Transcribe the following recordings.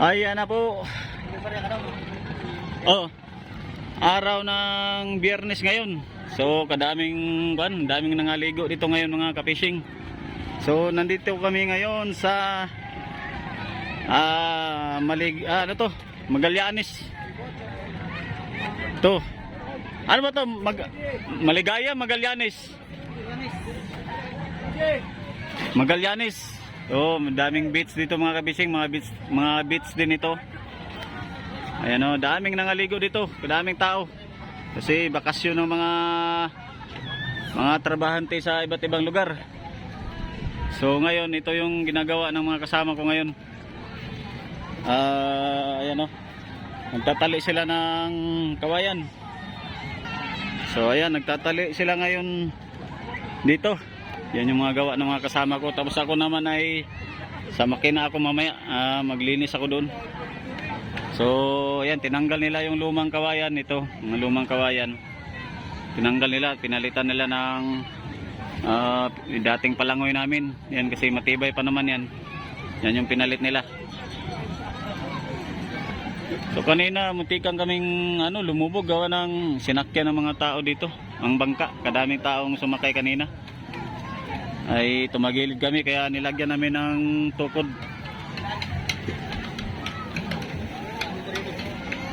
Ayan na po. Oh, araw ng Biyernes ngayon. So kadaming daming nangaligo dito ngayon mga ka-fishing. So nandito kami ngayon sa Magallanes. To. Ano ba to? Maligaya, Magallanes. Magallanes. Oh, madaming beach dito mga kabising, mga beach din ito. Ayan oh, daming nangaligo dito, daming tao. Kasi bakasyon ng mga trabahante sa iba't ibang lugar. So ngayon, ito yung ginagawa ng mga kasama ko ngayon. Ayan oh. Nagtatali sila ng kawayan. So ayan, nagtatali sila ngayon dito. Yan yung mga gawa ng mga kasama ko. Tapos ako naman ay sa makina ako mamaya, maglinis ako doon. So ayan, tinanggal nila yung lumang kawayan. Ito, mga lumang kawayan, tinanggal nila, pinalitan nila ng dating palangoy namin. Yan kasi matibay pa naman yan. Yan yung pinalit nila. So kanina muntikan kaming lumubog gawa ng sinakyan ng mga tao dito. Ang bangka, kadaming taong sumakay kanina. Ay tumagilid kami kaya nilagyan namin ng tukod.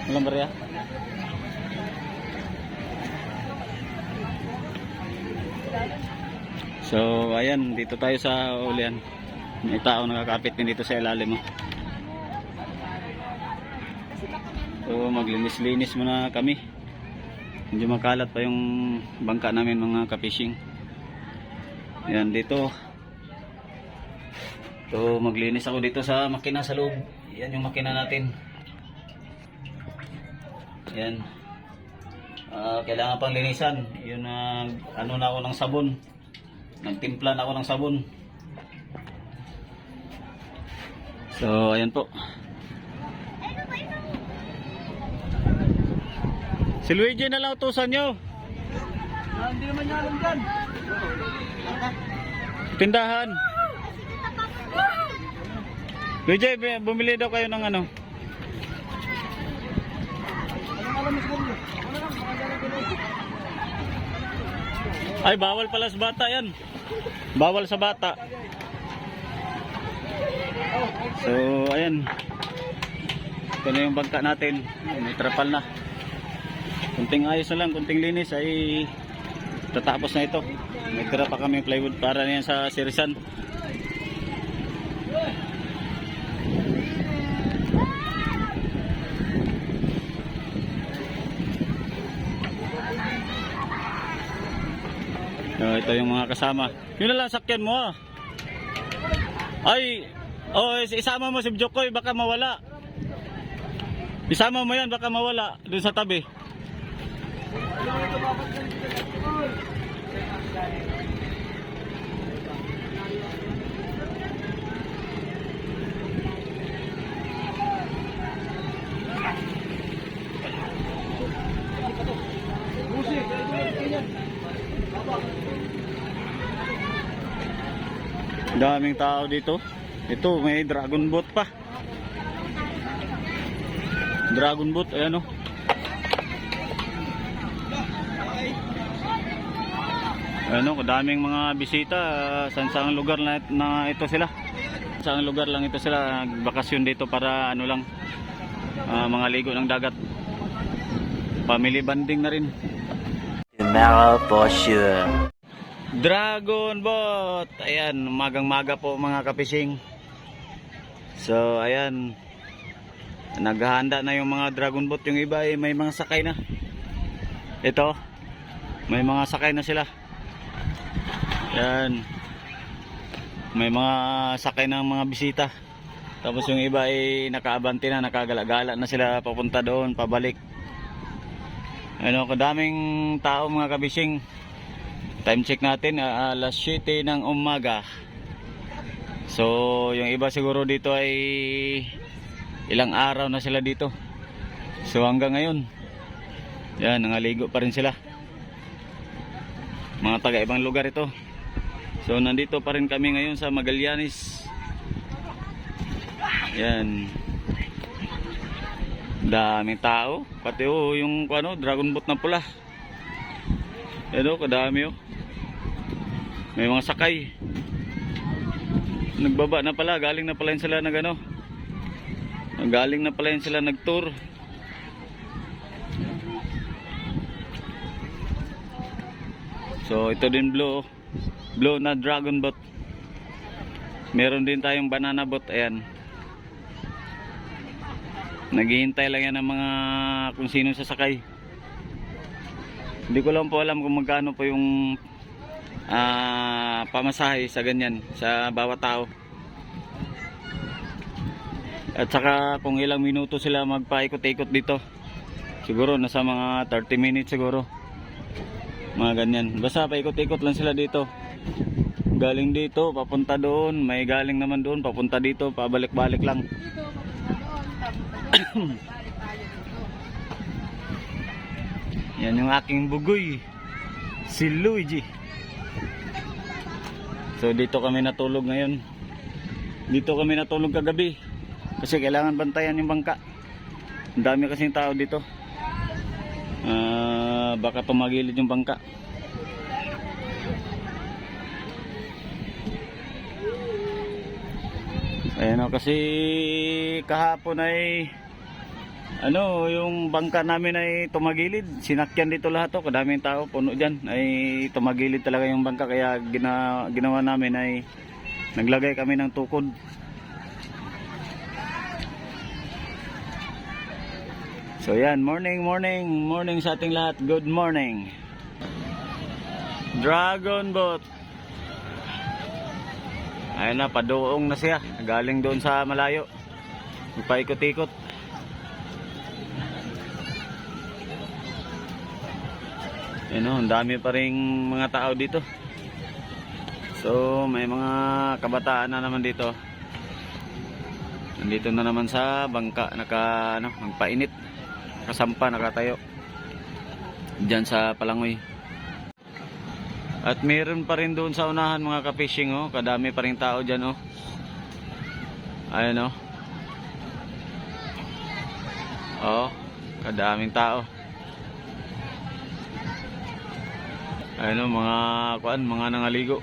Walang barya. So ayan, dito tayo sa ulian. May tao nakakapit din dito sa ilalim mo. So maglinis-linis muna kami. Medyo makalat pa yung bangka namin mga ka-fishing. Yan dito. So maglinis ako dito sa makina sa loob. Yan yung makina natin. Yan. Kailangan pang linisan. Yun na ako ng sabon. Nagtimpla na ako ng sabon. So ayan po. Si Luigi na lang utusan nyo. Hindi naman niya alam dyan. Tindahan. Luigi, bumili daw kayo ng ano. Ay, bawal pala sa bata yan. Bawal sa bata. So, ayan. Ito na yung bangka natin. May trapal na. Kunting ayos na lang, kunting linis ay tatapos na ito. May tira pa kami plywood para niyan sa sirisan. So, ito yung mga kasama. Yun na lang sakyan mo ah. Ay, isama mo si Jokoy, baka mawala. Isama mo yan, baka mawala dun sa tabi. Daming tao dito. Ito may dragon boat pa. Dragon boat, ayan o. Ano, kadaming mga bisita sa lugar na ito sila. Sa lugar lang ito sila, bakasyon dito para mga ligo ng dagat. Family bonding na rin. Tomorrow for sure. Dragon boat. Ayan, magang-maga po mga ka-fishing. So, ayan. Naghahanda na yung mga dragon boat. Yung iba ay may mga sakay na. Ito, may mga sakay na sila. Yan. May mga sakay ng mga bisita. Tapos yung iba ay nakaabante na, nakagala-gala na sila papunta doon, pabalik. Ano, kadaming tao mga kabising. Time check natin, alas 7 ng umaga. So, yung iba siguro dito ay ilang araw na sila dito. So, hanggang ngayon, yan, nangaligo pa rin sila. Mga taga ibang lugar ito. So nandito pa rin kami ngayon sa Magallanes. Yan. Daming tao. Pati yung ano, dragon boat na pula. Yan kadami May mga sakay. Nagbaba na pala, galing na pala yun sila galing na pala yun sila nag-tour. So ito din blue na dragon boat. Meron din tayong banana boat, ayan. Naghihintay lang yan ng mga kung sino sasakay. Hindi ko lang po alam kung magkano po yung pamasahe sa ganyan sa bawat tao. At saka kung ilang minuto sila magpaikot-ikot dito. Siguro nasa mga 30 minutes siguro. Mga ganyan. Basta paikot-ikot lang sila dito. Galing dito, papunta doon. May galing naman doon, papunta dito. Pabalik-balik lang. Yan yung aking bugoy. Si Luigi. So dito kami natulog ngayon. Dito kami natulog kagabi. Kasi kailangan bantayan yung bangka. Ang dami kasing tao dito. Baka tumagilid yung bangka. Ayan kasi kahapon ay yung bangka namin ay tumagilid. Sinakyan dito lahat kadaming tao, puno dyan. Ay tumagilid talaga yung bangka, kaya ginawa namin ay naglagay kami ng tukod. So yan, morning sa ating lahat. Good morning. Dragon boat. Ayun na, padoong na siya. Galing doon sa malayo. Paikot-ikot. Ang dami pa ring mga tao dito. So may mga kabataan na naman dito. Nandito na naman sa bangka, nagpainit. Nakasampa, nakatayo diyan sa Palangoy. At meron pa rin doon sa unahan mga ka-fishing kadami pa rin tao diyan Ayun kadaming tao. Ayun mga nangaligo.